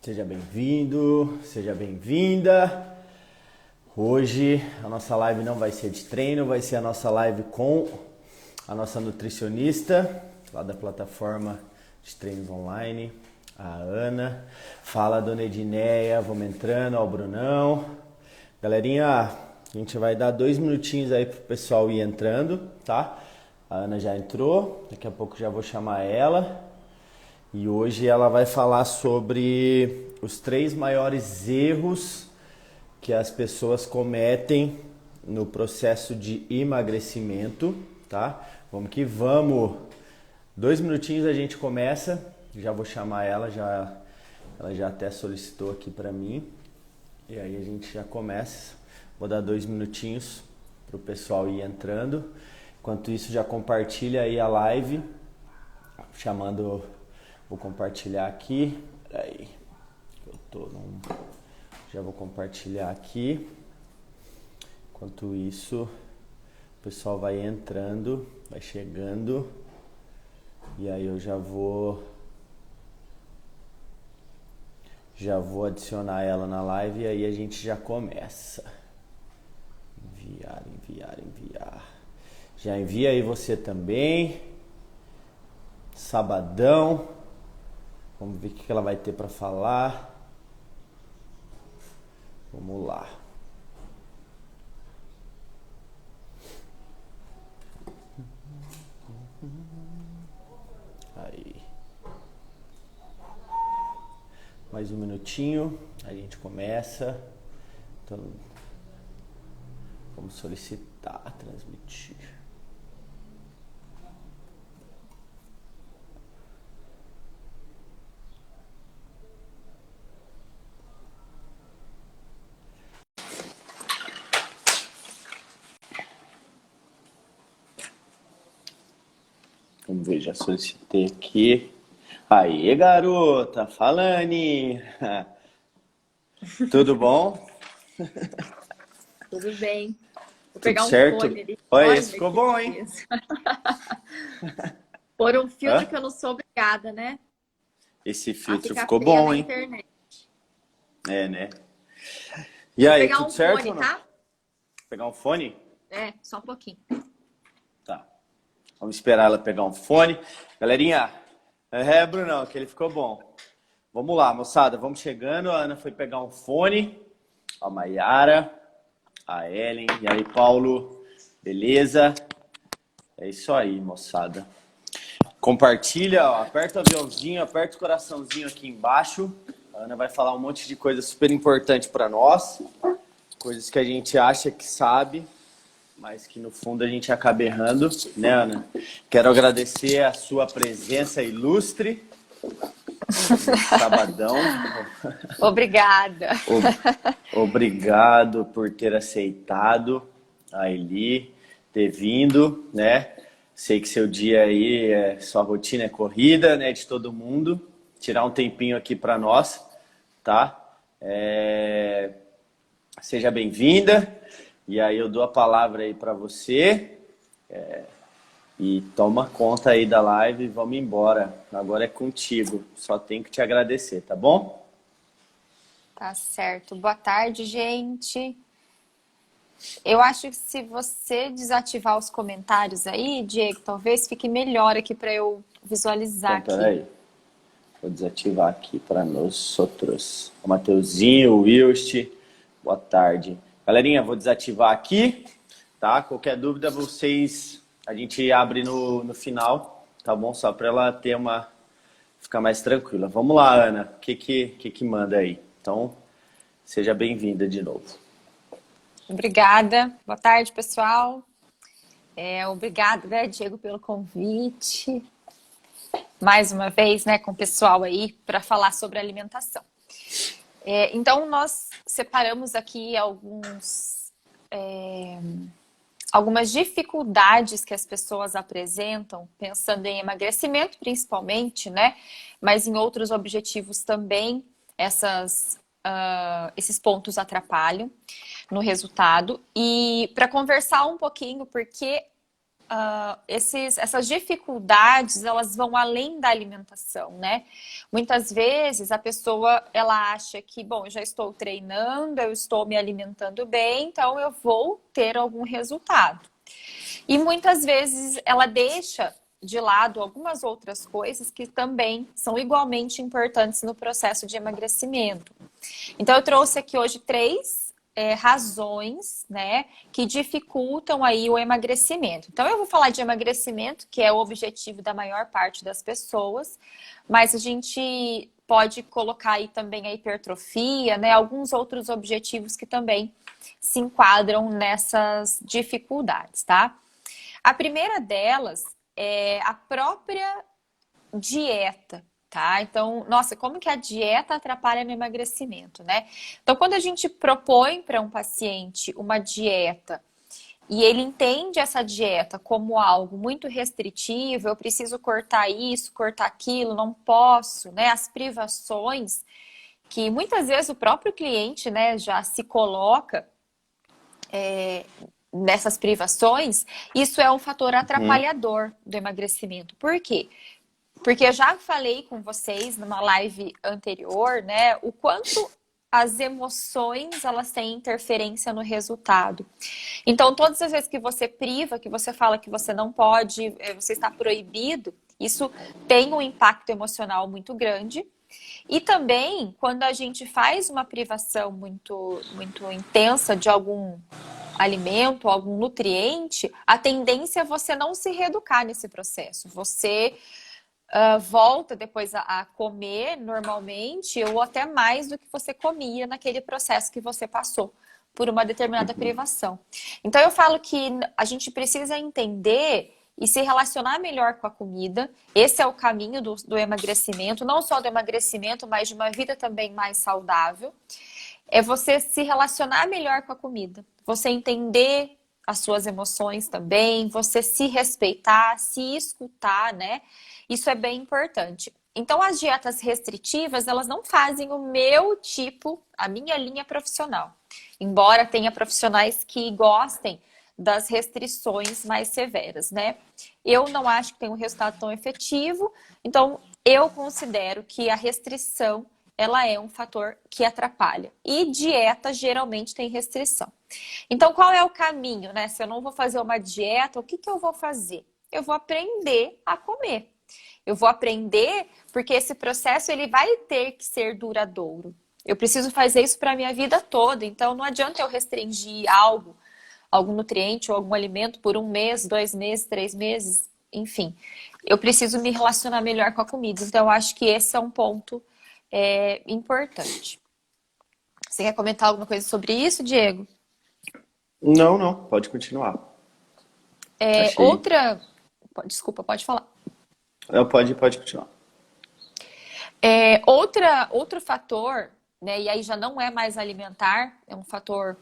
Seja bem-vindo, seja bem-vinda. Hoje a nossa live não vai ser de treino, vai ser a nossa live com a nossa nutricionista lá da plataforma de treinos online, a Ana. Fala a dona Edineia, vamos entrando, ó, o Brunão. Galerinha, a gente vai dar 2 minutinhos aí pro pessoal ir entrando, tá? A Ana já entrou, daqui a pouco já vou chamar ela. E hoje ela vai falar sobre os 3 maiores erros que as pessoas cometem no processo de emagrecimento, tá? Vamos que vamos! 2 minutinhos a gente começa, já vou chamar ela, ela já até solicitou aqui pra mim. E aí a gente já começa, vou dar 2 minutinhos pro pessoal ir entrando. Enquanto isso já compartilha aí a live, chamando... Vou compartilhar aqui. Peraí. Já vou compartilhar aqui. Enquanto isso, o pessoal vai entrando, vai chegando. E aí eu já vou adicionar ela na live e aí a gente já começa. Enviar. Já envia aí você também. Sabadão. Vamos ver o que ela vai ter para falar. Vamos lá. Aí. Mais um minutinho, a gente começa. Então, vamos solicitar, transmitir. Vamos ver, já solicitei aqui. Aê, garota, falane! Tudo bom? Tudo bem. Vou Tudo pegar um certo? fone ali. Olha, esse ficou bom, hein? Beleza. Por um filtro Hã? que eu não sou obrigada, né? Esse A filtro ficar ficou feia bom, na hein? internet. É, né? E Vou aí, pegar tudo um certo fone, ou não? tá? Pegar um fone? É, só um pouquinho. Tá. Vamos esperar ela pegar um fone. Galerinha, Brunão, que ele ficou bom. Vamos lá, moçada, vamos chegando. A Ana foi pegar um fone. A Maiara, a Ellen, e aí, Paulo, beleza? É isso aí, moçada. Compartilha, ó, aperta o aviãozinho, aperta o coraçãozinho aqui embaixo. A Ana vai falar um monte de coisa super importante para nós. Coisas que a gente acha que sabe, mas que no fundo a gente acaba errando, né, Ana? Quero agradecer a sua presença ilustre nesse sabadão. Obrigada. Obrigado por ter aceitado a Eli, ter vindo, né? Sei que seu dia aí, sua rotina é corrida, né, de todo mundo. Tirar um tempinho aqui para nós, tá? Seja bem-vinda. E aí eu dou a palavra aí para você. E toma conta aí da live e vamos embora. Agora é contigo. Só tenho que te agradecer, tá bom? Tá certo. Boa tarde, gente. Eu acho que se você desativar os comentários aí, Diego, talvez fique melhor aqui para eu visualizar Então, aqui. peraí. Vou desativar aqui para nós outros. O Mateuzinho, o Wilst, boa tarde. Galerinha, vou desativar aqui, tá? Qualquer dúvida, a gente abre no final, tá bom? Só para ela ficar mais tranquila. Vamos lá, Ana. O que manda aí? Então, seja bem-vinda de novo. Obrigada. Boa tarde, pessoal. Obrigada, né, Diego, pelo convite. Mais uma vez, né, com o pessoal aí para falar sobre alimentação. Então, nós separamos aqui algumas dificuldades que as pessoas apresentam, pensando em emagrecimento principalmente, né? Mas em outros objetivos também, esses pontos atrapalham no resultado. E para conversar um pouquinho, porque essas dificuldades, elas vão além da alimentação, né? Muitas vezes a pessoa, ela acha que, bom, eu já estou treinando, eu estou me alimentando bem, então eu vou ter algum resultado. E muitas vezes ela deixa de lado algumas outras coisas que também são igualmente importantes no processo de emagrecimento. Então eu trouxe aqui hoje 3 razões, né, que dificultam aí o emagrecimento. Então eu vou falar de emagrecimento, que é o objetivo da maior parte das pessoas, mas a gente pode colocar aí também a hipertrofia, né, alguns outros objetivos que também se enquadram nessas dificuldades, tá? A primeira delas é a própria dieta, tá? Então, nossa, como que a dieta atrapalha no emagrecimento, né? Então, quando a gente propõe para um paciente uma dieta e ele entende essa dieta como algo muito restritivo, eu preciso cortar isso, cortar aquilo, não posso, né? As privações que muitas vezes o próprio cliente, né, já se coloca nessas privações, isso é um fator atrapalhador do emagrecimento. Por quê? Porque eu já falei com vocês numa live anterior, né, o quanto as emoções, elas têm interferência no resultado. Então, todas as vezes que você priva, que você fala que você não pode, você está proibido, isso tem um impacto emocional muito grande. E também, quando a gente faz uma privação muito, muito intensa de algum alimento, algum nutriente, a tendência é você não se reeducar nesse processo. Você volta depois a comer normalmente ou até mais do que você comia naquele processo que você passou por uma determinada privação. Então eu falo que a gente precisa entender e se relacionar melhor com a comida. Esse é o caminho do emagrecimento, não só do emagrecimento, mas de uma vida também mais saudável. É você se relacionar melhor com a comida, você entender as suas emoções também, você se respeitar, se escutar, né? Isso é bem importante. Então, as dietas restritivas, elas não fazem o meu tipo, a minha linha profissional. Embora tenha profissionais que gostem das restrições mais severas, né? Eu não acho que tem um resultado tão efetivo, então eu considero que a restrição ela é um fator que atrapalha. E dieta geralmente tem restrição. Então, qual é o caminho, né? Se eu não vou fazer uma dieta, o que eu vou fazer? Eu vou aprender a comer. Eu vou aprender porque esse processo ele vai ter que ser duradouro. Eu preciso fazer isso para a minha vida toda. Então, não adianta eu restringir algo, algum nutriente ou algum alimento por 1 mês, 2 meses, 3 meses, enfim. Eu preciso me relacionar melhor com a comida. Então, eu acho que esse é um ponto importante. Você quer comentar alguma coisa sobre isso, Diego? Não, pode continuar. Desculpa, pode falar. Não, pode continuar. Outro fator, né, e aí já não é mais alimentar, é um fator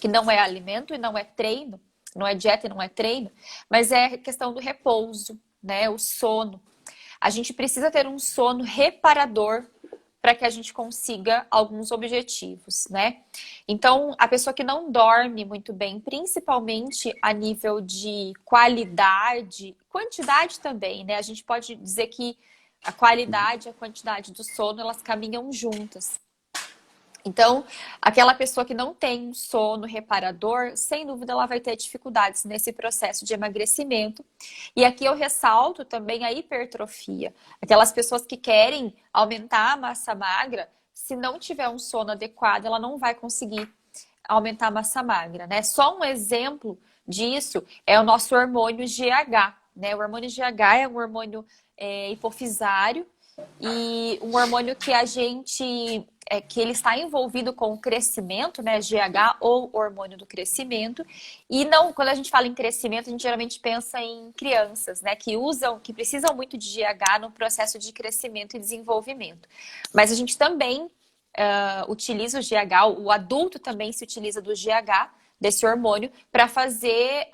que não é alimento e não é treino, não é dieta e não é treino, mas é a questão do repouso, né, o sono. A gente precisa ter um sono reparador para que a gente consiga alguns objetivos, né? Então, a pessoa que não dorme muito bem, principalmente a nível de qualidade, quantidade também, né? A gente pode dizer que a qualidade e a quantidade do sono, elas caminham juntas. Então, aquela pessoa que não tem um sono reparador, sem dúvida ela vai ter dificuldades nesse processo de emagrecimento. E aqui eu ressalto também a hipertrofia. Aquelas pessoas que querem aumentar a massa magra, se não tiver um sono adequado, ela não vai conseguir aumentar a massa magra, né? Só um exemplo disso é o nosso hormônio GH, né? O hormônio GH é um hormônio hipofisário e um hormônio que que ele está envolvido com o crescimento, né, GH ou hormônio do crescimento. E não, quando a gente fala em crescimento, a gente geralmente pensa em crianças, né, que precisam muito de GH no processo de crescimento e desenvolvimento. Mas a gente também utiliza o GH, o adulto também se utiliza do GH, desse hormônio, para fazer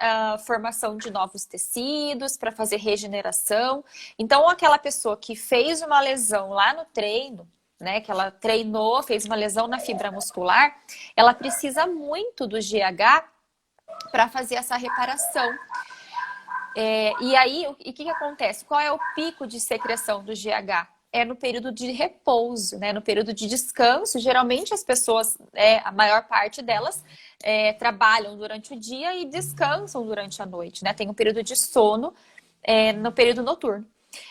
formação de novos tecidos, para fazer regeneração. Então, aquela pessoa que fez uma lesão lá no treino, né, que ela treinou, fez uma lesão na fibra muscular, ela precisa muito do GH para fazer essa reparação. E aí, o que acontece? Qual é o pico de secreção do GH? É no período de repouso, né? No período de descanso. Geralmente as pessoas, a maior parte delas, trabalham durante o dia e descansam durante a noite, né? Tem um período de sono no período noturno.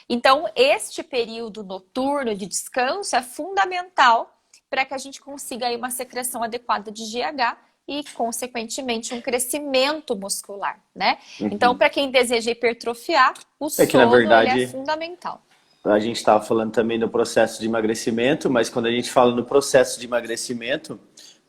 Então, este período noturno de descanso é fundamental para que a gente consiga aí uma secreção adequada de GH e, consequentemente, um crescimento muscular, né? Então, para quem deseja hipertrofiar, o sono que, na verdade, ele é fundamental. A gente estava falando também do processo de emagrecimento, mas quando a gente fala no processo de emagrecimento,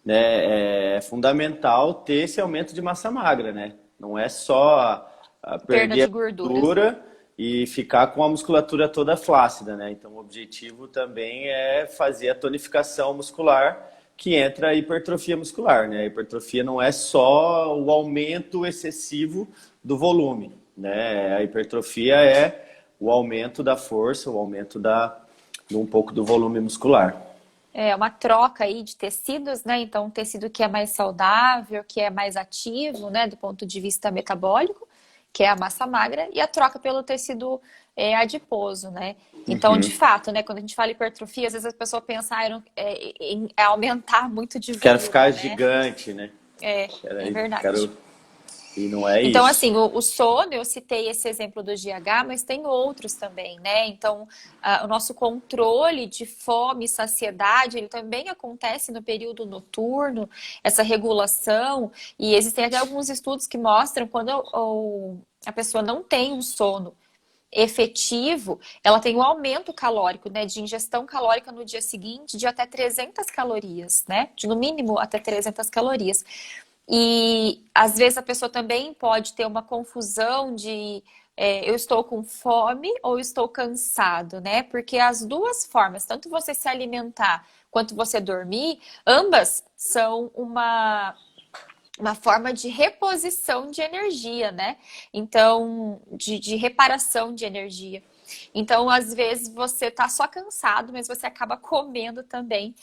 né, é fundamental ter esse aumento de massa magra, né? Não é só Perda perder de a gordura e ficar com a musculatura toda flácida, né? Então, o objetivo também é fazer a tonificação muscular, que entra a hipertrofia muscular, né? A hipertrofia não é só o aumento excessivo do volume, né? A hipertrofia é o aumento da força, o aumento de um pouco do volume muscular. É uma troca aí de tecidos, né? Então, um tecido que é mais saudável, que é mais ativo, né? Do ponto de vista metabólico, que é a massa magra, e a troca pelo tecido adiposo, né? Então, de fato, né? Quando a gente fala hipertrofia, às vezes a pessoa pensa em aumentar muito de volume, Quero ficar né? gigante, né? É verdade. E não é então, isso. assim, o sono, eu citei esse exemplo do GH, mas tem outros também, né? Então, o nosso controle de fome e saciedade, ele também acontece no período noturno, essa regulação, e existem até alguns estudos que mostram quando a pessoa não tem um sono efetivo, ela tem um aumento calórico, né, de ingestão calórica no dia seguinte de até 300 calorias, né? De no mínimo até 300 calorias. E às vezes a pessoa também pode ter uma confusão de eu estou com fome ou estou cansado, né? Porque as duas formas, tanto você se alimentar quanto você dormir, ambas são uma forma de reposição de energia, né? Então, de reparação de energia. Então, às vezes você tá só cansado, mas você acaba comendo também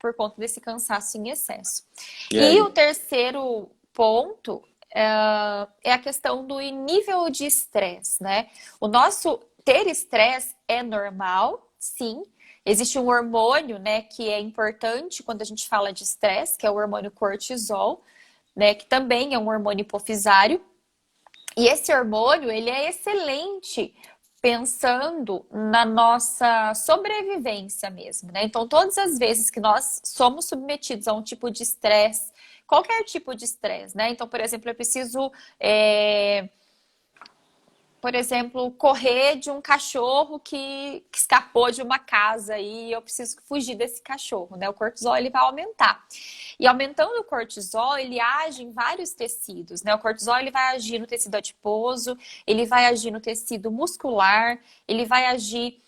por conta desse cansaço em excesso. E o terceiro ponto é a questão do nível de estresse, né? O nosso ter estresse é normal, sim. Existe um hormônio, né, que é importante quando a gente fala de estresse, que é o hormônio cortisol, né, que também é um hormônio hipofisário. E esse hormônio, ele é excelente pensando na nossa sobrevivência mesmo, né? Então, todas as vezes que nós somos submetidos a um tipo de estresse, qualquer tipo de estresse, né? Então, por exemplo, eu preciso, por exemplo, correr de um cachorro que escapou de uma casa e eu preciso fugir desse cachorro, né? O cortisol, ele vai aumentar. E aumentando o cortisol, ele age em vários tecidos, né? O cortisol, ele vai agir no tecido adiposo, ele vai agir no tecido muscular, ele vai agir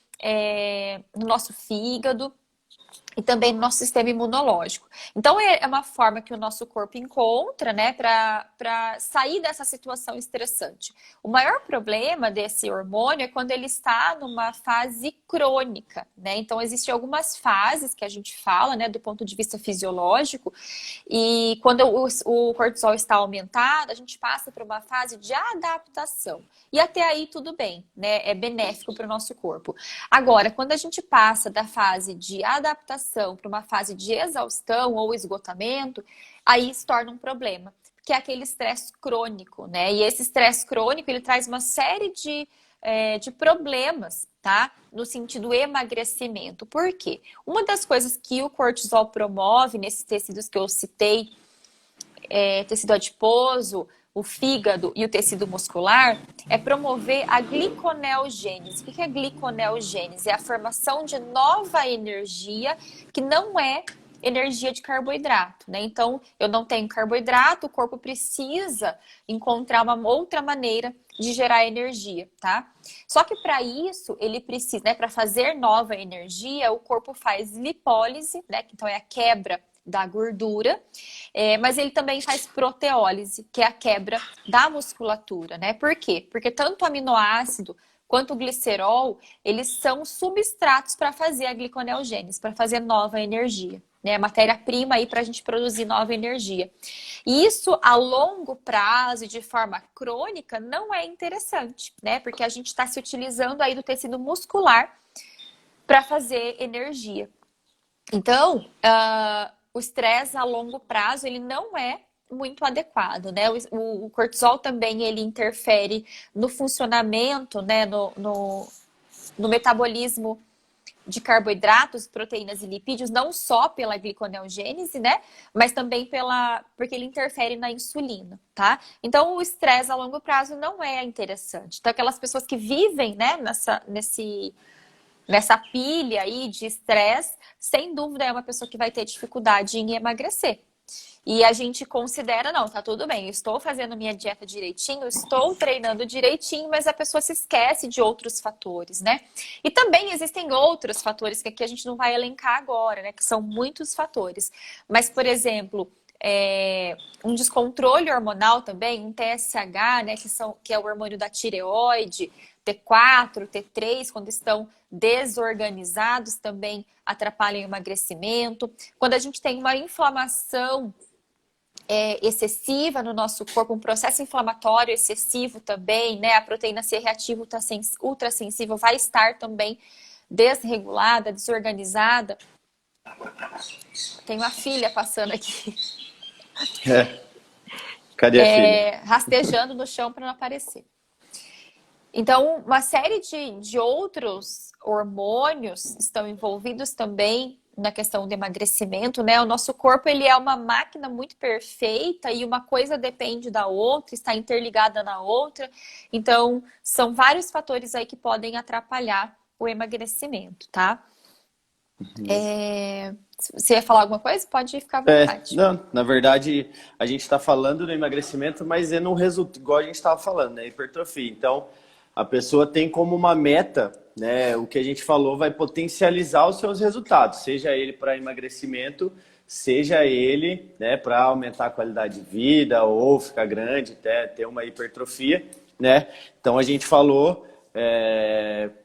no nosso fígado e também no nosso sistema imunológico. Então, é uma forma que o nosso corpo encontra, né, para sair dessa situação estressante. O maior problema desse hormônio é quando ele está numa fase crônica, né? Então, existem algumas fases que a gente fala, né, do ponto de vista fisiológico, e quando o cortisol está aumentado, a gente passa por uma fase de adaptação. E até aí tudo bem, né? É benéfico para o nosso corpo. Agora, quando a gente passa da fase de adaptação para uma fase de exaustão ou esgotamento, aí se torna um problema, que é aquele estresse crônico, né? E esse estresse crônico, ele traz uma série de problemas, tá? No sentido emagrecimento. Por quê? Uma das coisas que o cortisol promove nesses tecidos que eu citei, tecido adiposo, o fígado e o tecido muscular, é promover a gliconeogênese. O que é gliconeogênese? É a formação de nova energia que não é energia de carboidrato, né? Então, eu não tenho carboidrato, o corpo precisa encontrar uma outra maneira de gerar energia, tá? Só que para isso, ele precisa, né, para fazer nova energia, o corpo faz lipólise, né? Então, é a quebra da gordura, mas ele também faz proteólise, que é a quebra da musculatura, né? Por quê? Porque tanto o aminoácido quanto o glicerol, eles são substratos para fazer a gliconeogênese, para fazer nova energia. né? Matéria-prima aí para a gente produzir nova energia. E isso a longo prazo e de forma crônica não é interessante, né? Porque a gente está se utilizando aí do tecido muscular para fazer energia. Então, o estresse a longo prazo, ele não é muito adequado, né? O cortisol também, ele interfere no funcionamento, né? No metabolismo de carboidratos, proteínas e lipídios, não só pela gliconeogênese, né? Mas também porque ele interfere na insulina, tá? Então, o estresse a longo prazo não é interessante. Então, aquelas pessoas que vivem, né, nessa pilha aí de estresse, sem dúvida é uma pessoa que vai ter dificuldade em emagrecer. E a gente considera, não, tá tudo bem, eu estou fazendo minha dieta direitinho, eu estou treinando direitinho, mas a pessoa se esquece de outros fatores, né? E também existem outros fatores que aqui a gente não vai elencar agora, né? Que são muitos fatores. Mas, por exemplo, um descontrole hormonal também, um TSH, né? Que é o hormônio da tireoide, T4, T3, quando estão desorganizados, também atrapalham o emagrecimento. Quando a gente tem uma inflamação excessiva no nosso corpo, um processo inflamatório excessivo também, né? A proteína C reativa ultrassensível vai estar também desregulada, desorganizada. Tem uma filha passando aqui. Cadê a filha? Rastejando no chão para não aparecer. Então, uma série de outros hormônios estão envolvidos também na questão do emagrecimento, né? O nosso corpo, ele é uma máquina muito perfeita e uma coisa depende da outra, está interligada na outra. Então, são vários fatores aí que podem atrapalhar o emagrecimento, tá? Você ia falar alguma coisa? Pode ficar à vontade. Não, na verdade, a gente está falando do emagrecimento, mas é no resultado, igual a gente estava falando, né? Hipertrofia. Então, a pessoa tem como uma meta, né? O que a gente falou vai potencializar os seus resultados, seja ele para emagrecimento, seja ele, né, para aumentar a qualidade de vida ou ficar grande, até ter uma hipertrofia, né? Então a gente falou,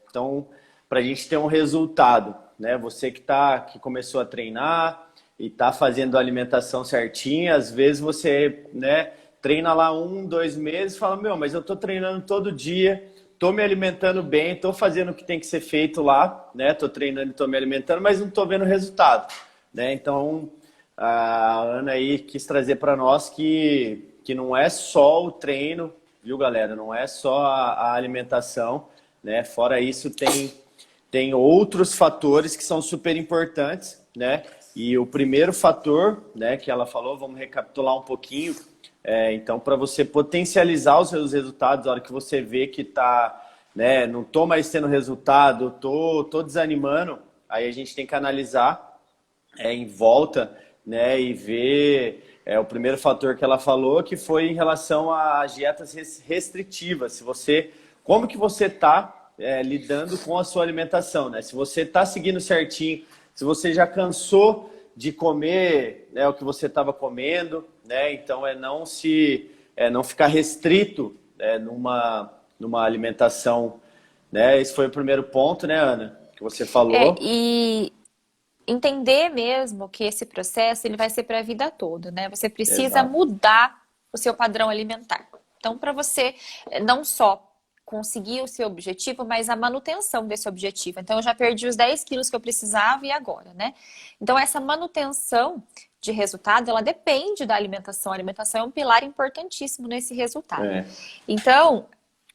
então para a gente ter um resultado, né? Você que começou a treinar e está fazendo a alimentação certinha, às vezes você, né, treina lá 1, 2 meses e fala, mas eu estou treinando todo dia, estou me alimentando bem, estou fazendo o que tem que ser feito lá, né? Estou treinando e estou me alimentando, mas não estou vendo resultado, né? Então, a Ana aí quis trazer para nós que não é só o treino, viu, galera? Não é só a alimentação, né? Fora isso, tem outros fatores que são super importantes, né? E o primeiro fator, né, que ela falou, vamos recapitular um pouquinho. Então, para você potencializar os seus resultados, a hora que você vê que tá, né, não tô mais tendo resultado, tô desanimando, aí a gente tem que analisar em volta, né, e ver o primeiro fator que ela falou, que foi em relação às dietas restritivas. Como que você tá lidando com a sua alimentação, né? Se você tá seguindo certinho, se você já cansou de comer, né, o que você estava comendo, né? Então não ficar restrito, numa alimentação, né? Esse foi o primeiro ponto, né, Ana, que você falou. E entender mesmo que esse processo ele vai ser para a vida toda, né? Você precisa mudar o seu padrão alimentar. Então, para você não só conseguir o seu objetivo, mas a manutenção desse objetivo. Então, eu já perdi os 10 quilos que eu precisava e agora, né? Então, essa manutenção de resultado, ela depende da alimentação. A alimentação é um pilar importantíssimo nesse resultado. Então,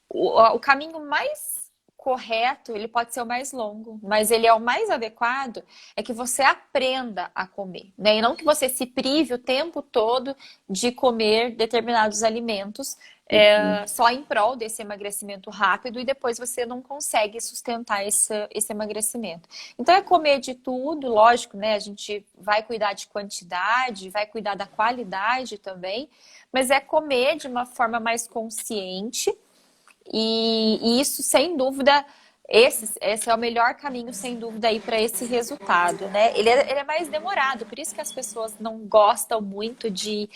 o caminho mais correto, ele pode ser o mais longo, mas ele é o mais adequado, é que você aprenda a comer, né? E não que você se prive o tempo todo de comer determinados alimentos só em prol desse emagrecimento rápido e depois você não consegue sustentar esse emagrecimento. Então é comer de tudo, lógico, né? A gente vai cuidar de quantidade, vai cuidar da qualidade também, mas é comer de uma forma mais consciente. E isso, sem dúvida, esse é o melhor caminho, sem dúvida, aí para esse resultado, né? Ele é mais demorado, por isso que as pessoas não gostam muito de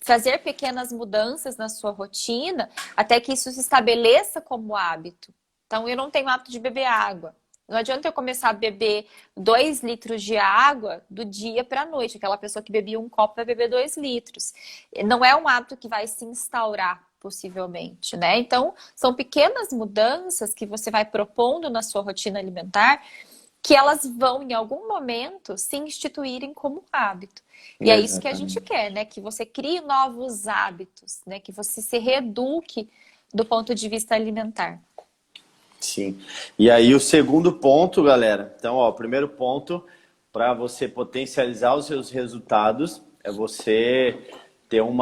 fazer pequenas mudanças na sua rotina, até que isso se estabeleça como hábito. Então, eu não tenho hábito de beber água. Não adianta eu começar a beber 2 litros de água do dia para a noite. Aquela pessoa que bebia um copo vai beber 2 litros. Não é um hábito que vai se instaurar, possivelmente, né? Então, são pequenas mudanças que você vai propondo na sua rotina alimentar que elas vão, em algum momento, se instituírem como hábito. E é isso que a gente quer, né? Que você crie novos hábitos, né? Que você se reeduque do ponto de vista alimentar. Sim. E aí o segundo ponto, galera. Então, ó, o primeiro ponto para você potencializar os seus resultados é você ter um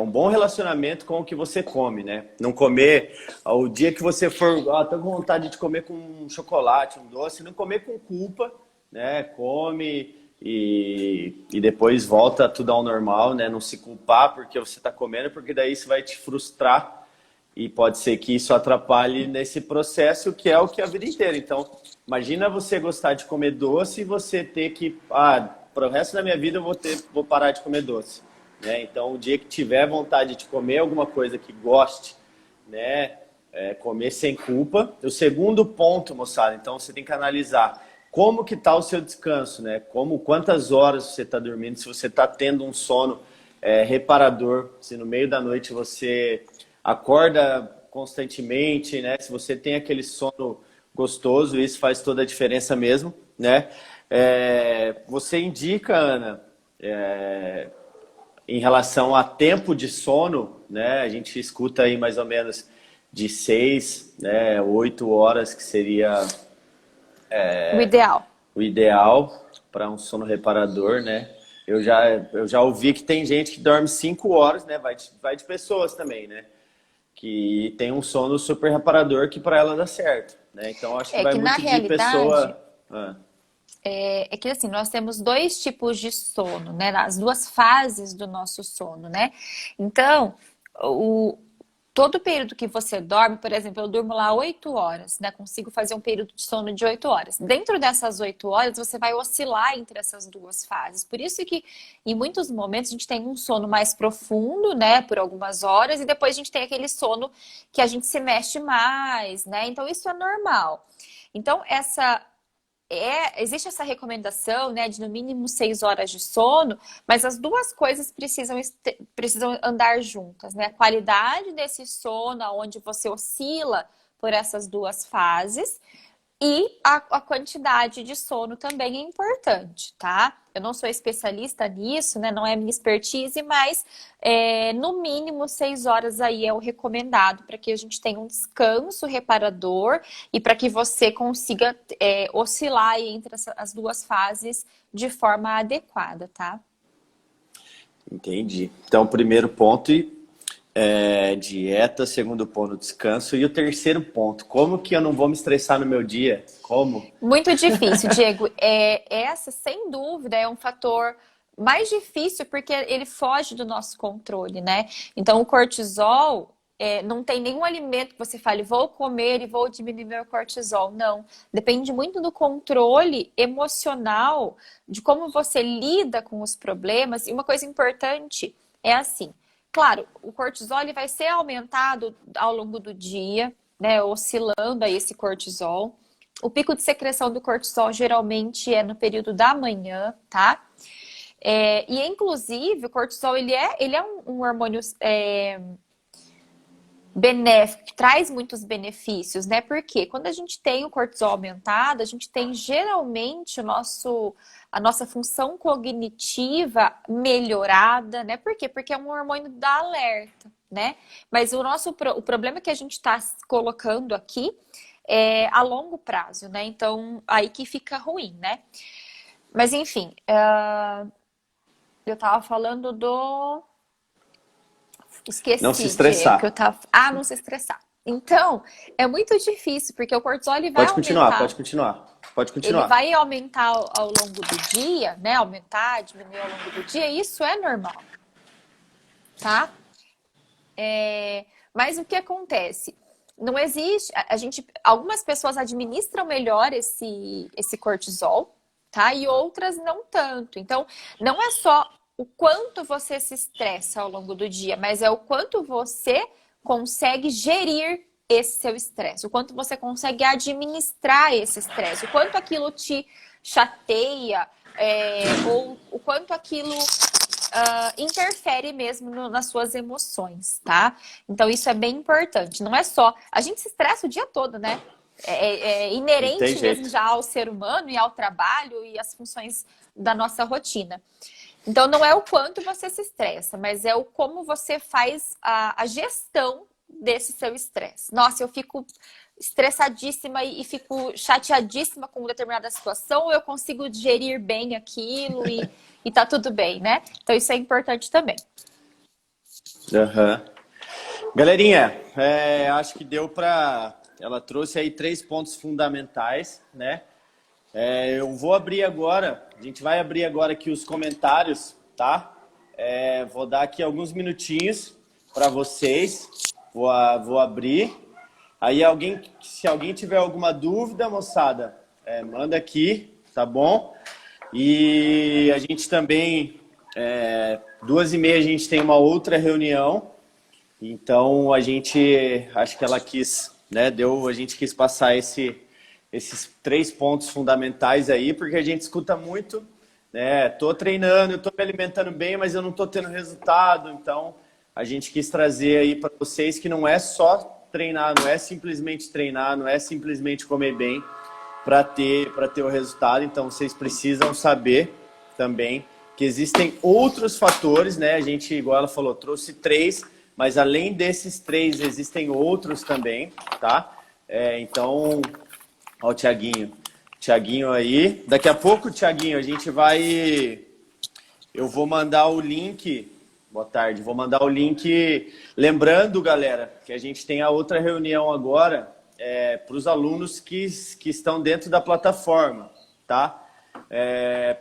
bom relacionamento com o que você come, né? Não comer o dia que você for, tô com vontade de comer com um chocolate, um doce, não comer com culpa, né? Come e depois volta tudo ao normal, né? Não se culpar porque você está comendo, porque daí isso vai te frustrar. E pode ser que isso atrapalhe nesse processo, que é o que é a vida inteira. Então, imagina você gostar de comer doce e você ter que... para o resto da minha vida eu vou parar de comer doce. Né? Então, o dia que tiver vontade de comer alguma coisa que goste, né? Comer sem culpa. O segundo ponto, moçada, então você tem que analisar como que está o seu descanso, né? Quantas horas você está dormindo, se você está tendo um sono reparador, se no meio da noite você... acorda constantemente, né? Se você tem aquele sono gostoso, isso faz toda a diferença mesmo, né? Você indica, Ana, em relação a tempo de sono, né? A gente escuta aí mais ou menos de 6, né, 8 horas, que seria o ideal para um sono reparador, né? Eu já ouvi que tem gente que dorme 5 horas, né? Vai de pessoas também, né? Que tem um sono super reparador que para ela dá certo, né? Então acho que vai que muito de pessoa. É que assim, nós temos 2 tipos de sono, né? As 2 fases do nosso sono, né? Então, todo período que você dorme, por exemplo, eu durmo lá 8 horas, né? Consigo fazer um período de sono de 8 horas. Dentro dessas 8 horas, você vai oscilar entre essas 2 fases. Por isso que, em muitos momentos, a gente tem um sono mais profundo, né? Por algumas horas, e depois a gente tem aquele sono que a gente se mexe mais, né? Então, isso é normal. Então, existe essa recomendação, né, de no mínimo 6 horas de sono, mas as 2 coisas precisam andar juntas, né? A qualidade desse sono, onde você oscila por essas 2 fases, e a quantidade de sono também é importante, tá? Eu não sou especialista nisso, né? Não é minha expertise, mas no mínimo 6 horas aí é o recomendado para que a gente tenha um descanso reparador e para que você consiga oscilar aí entre as 2 fases de forma adequada, tá? Entendi. Então, o primeiro ponto dieta, segundo ponto, descanso. E o terceiro ponto, como que eu não vou me estressar no meu dia? Como? Muito difícil, Diego. Essa, sem dúvida, é um fator mais difícil porque ele foge do nosso controle, né? Então, o cortisol, não tem nenhum alimento que você fale, vou comer e vou diminuir meu cortisol. Não. Depende muito do controle emocional, de como você lida com os problemas. E uma coisa importante é assim, claro, o cortisol ele vai ser aumentado ao longo do dia, né? Oscilando aí esse cortisol. O pico de secreção do cortisol geralmente é no período da manhã, tá? E inclusive o cortisol ele é um hormônio benéfico, que traz muitos benefícios, né? Porque quando a gente tem o cortisol aumentado, a gente tem geralmente a nossa função cognitiva melhorada, né? Por quê? Porque é um hormônio da alerta, né? Mas o problema que a gente está colocando aqui a longo prazo, né? Então, aí que fica ruim, né? Mas, enfim, eu tava falando Esqueci, não se estressar. Que eu tava... não se estressar. Então, é muito difícil, porque o cortisol ele vai Pode continuar. Ele vai aumentar ao longo do dia, né? Aumentar, diminuir ao longo do dia, e isso é normal, tá? Mas o que acontece? Não existe... algumas pessoas administram melhor esse cortisol, tá? E outras não tanto. Então, não é só o quanto você se estressa ao longo do dia, mas é o quanto você consegue gerir esse seu estresse, o quanto você consegue administrar esse estresse, o quanto aquilo te chateia, ou o quanto aquilo interfere mesmo nas suas emoções, tá? Então isso é bem importante. Não é só... A gente se estressa o dia todo, né? É inerente mesmo já ao ser humano e ao trabalho e às funções da nossa rotina. Então não é o quanto você se estressa, mas é o como você faz a gestão desse seu estresse. Nossa, eu fico estressadíssima e fico chateadíssima com determinada situação, ou eu consigo digerir bem aquilo e tá tudo bem, né? Então isso é importante também. Uhum. Galerinha, acho que deu para... Ela trouxe aí 3 pontos fundamentais, né? Eu vou abrir agora, a gente vai abrir agora aqui os comentários, tá? Vou dar aqui alguns minutinhos para vocês, vou abrir. Aí se alguém tiver alguma dúvida, moçada, manda aqui, tá bom? E a gente também, 2h30 a gente tem uma outra reunião, então a gente, acho que ela quis, né, a gente quis passar esses 3 pontos fundamentais aí, porque a gente escuta muito, né? Tô treinando, eu tô me alimentando bem, mas eu não tô tendo resultado. Então, a gente quis trazer aí para vocês que não é só treinar, não é simplesmente treinar, não é simplesmente comer bem para ter o resultado. Então, vocês precisam saber também que existem outros fatores, né? A gente, igual ela falou, trouxe 3, mas além desses 3, existem outros também, tá? Então... Ó o Thiaguinho. Thiaguinho aí. Daqui a pouco, Thiaguinho, a gente vai... Eu vou mandar o link... Boa tarde. Vou mandar o link... Lembrando, galera, que a gente tem a outra reunião agora para os alunos que estão dentro da plataforma, tá?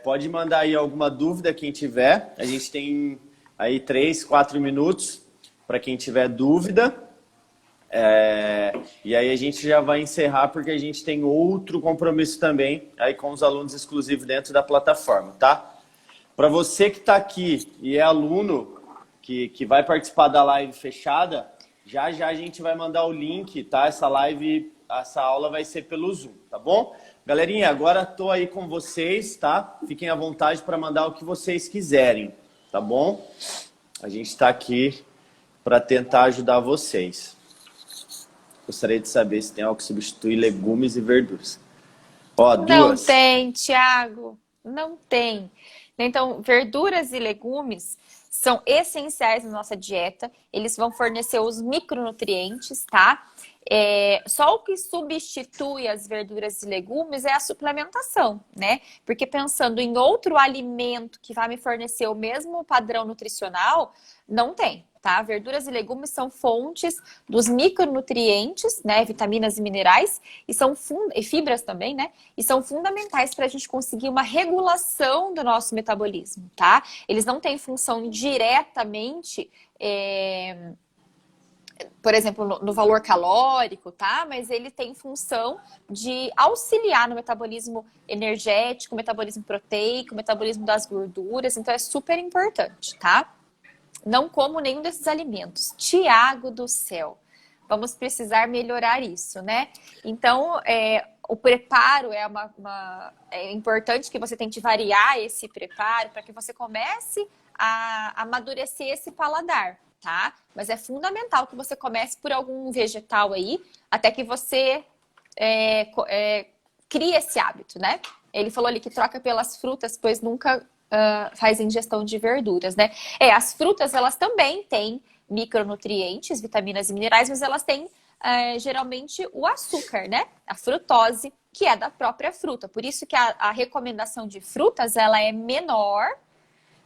Pode mandar aí alguma dúvida quem tiver. A gente tem aí 3, 4 minutos para quem tiver dúvida. E aí a gente já vai encerrar porque a gente tem outro compromisso também aí com os alunos exclusivos dentro da plataforma, tá? Para você que está aqui e é aluno que vai participar da live fechada, já a gente vai mandar o link, tá? Essa aula vai ser pelo Zoom, tá bom? Galerinha, agora estou aí com vocês, tá? Fiquem à vontade para mandar o que vocês quiserem, tá bom? A gente está aqui para tentar ajudar vocês. Gostaria de saber se tem algo que substitui legumes e verduras. Ó, duas. Não tem, Thiago. Não tem. Então, verduras e legumes são essenciais na nossa dieta. Eles vão fornecer os micronutrientes, tá? Só o que substitui as verduras e legumes é a suplementação, né? Porque pensando em outro alimento que vai me fornecer o mesmo padrão nutricional, não tem. Tá? Verduras e legumes são fontes dos micronutrientes, né? Vitaminas e minerais, e fibras também, né? E são fundamentais para a gente conseguir uma regulação do nosso metabolismo, tá? Eles não têm função diretamente, por exemplo, no valor calórico, tá? Mas ele tem função de auxiliar no metabolismo energético, metabolismo proteico, metabolismo das gorduras, então é super importante, tá? Não como nenhum desses alimentos. Tiago do céu. Vamos precisar melhorar isso, né? Então, o preparo é importante que você tente variar esse preparo para que você comece a amadurecer esse paladar, tá? Mas é fundamental que você comece por algum vegetal aí, até que você crie esse hábito, né? Ele falou ali que troca pelas frutas, pois nunca... faz ingestão de verduras, né? As frutas, elas também têm micronutrientes, vitaminas e minerais, mas elas têm geralmente o açúcar, né? A frutose, que é da própria fruta. Por isso que a recomendação de frutas, ela é menor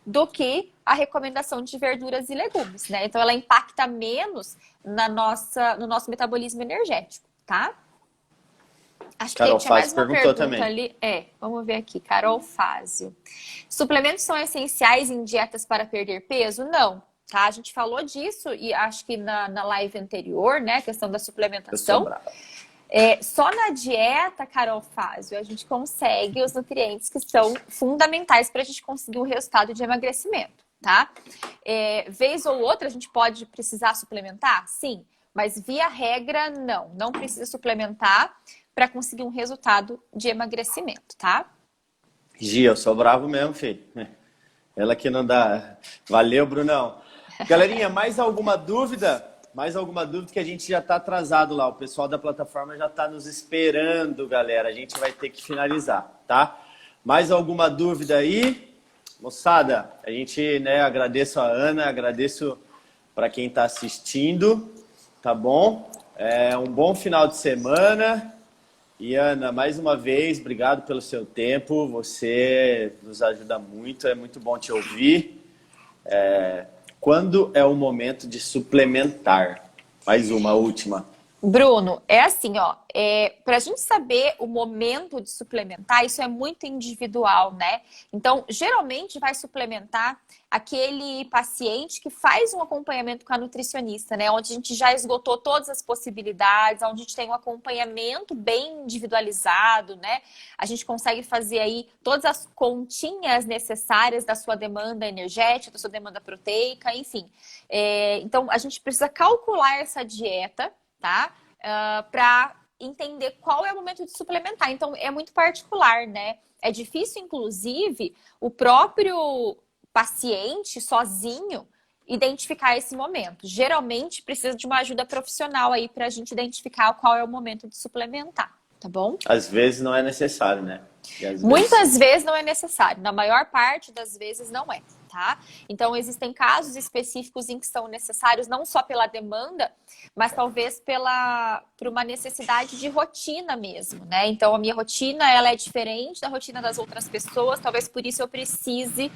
do que a recomendação de verduras e legumes, né? Então, ela impacta menos no nosso metabolismo energético, tá? Acho que Carol tinha mais Fázio uma perguntou pergunta também. ali. Vamos ver aqui. Carol Fázio. Suplementos são essenciais em dietas para perder peso? Não, tá? A gente falou disso e acho que na live anterior, né? A questão da suplementação. Só na dieta, Carol Fázio, a gente consegue os nutrientes que são fundamentais para a gente conseguir um resultado de emagrecimento, tá? Vez ou outra, a gente pode precisar suplementar? Sim. Mas via regra, não precisa suplementar para conseguir um resultado de emagrecimento, tá? Gia, eu sou bravo mesmo, filho. Ela que não dá. Valeu, Brunão. Galerinha, mais alguma dúvida? Mais alguma dúvida que a gente já está atrasado lá. O pessoal da plataforma já está nos esperando, galera. A gente vai ter que finalizar, tá? Mais alguma dúvida aí? Moçada, a gente, agradeço a Ana, agradeço para quem está assistindo, tá bom? Um bom final de semana. E Ana, mais uma vez, obrigado pelo seu tempo. Você nos ajuda muito, é muito bom te ouvir. Quando é o momento de suplementar? Mais uma última. Bruno, é assim, ó, para a gente saber o momento de suplementar, isso é muito individual, né? Então, geralmente vai suplementar aquele paciente que faz um acompanhamento com a nutricionista, né? Onde a gente já esgotou todas as possibilidades, onde a gente tem um acompanhamento bem individualizado, né? A gente consegue fazer aí todas as continhas necessárias da sua demanda energética, da sua demanda proteica, enfim. Então, a gente precisa calcular essa dieta, tá? Para entender qual é o momento de suplementar. Então, é muito particular, né? É difícil, inclusive, o próprio paciente sozinho identificar esse momento. Geralmente, precisa de uma ajuda profissional aí para a gente identificar qual é o momento de suplementar, tá bom? Às vezes não é necessário, né? Muitas vezes não é necessário. Na maior parte das vezes não é, tá? Então, existem casos específicos em que são necessários não só pela demanda, mas talvez por uma necessidade de rotina mesmo, né? Então, a minha rotina, ela é diferente da rotina das outras pessoas, talvez por isso eu precise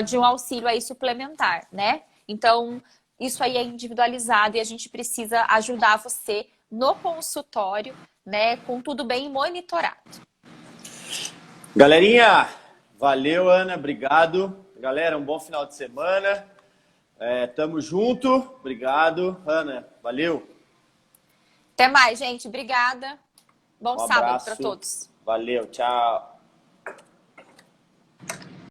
de um auxílio aí suplementar, né? Então, isso aí é individualizado e a gente precisa ajudar você no consultório, né? Com tudo bem monitorado. Galerinha, valeu, Ana, obrigado. Galera, um bom final de semana. Tamo junto. Obrigado, Ana. Valeu. Até mais, gente. Obrigada. Bom sábado para todos. Valeu, tchau.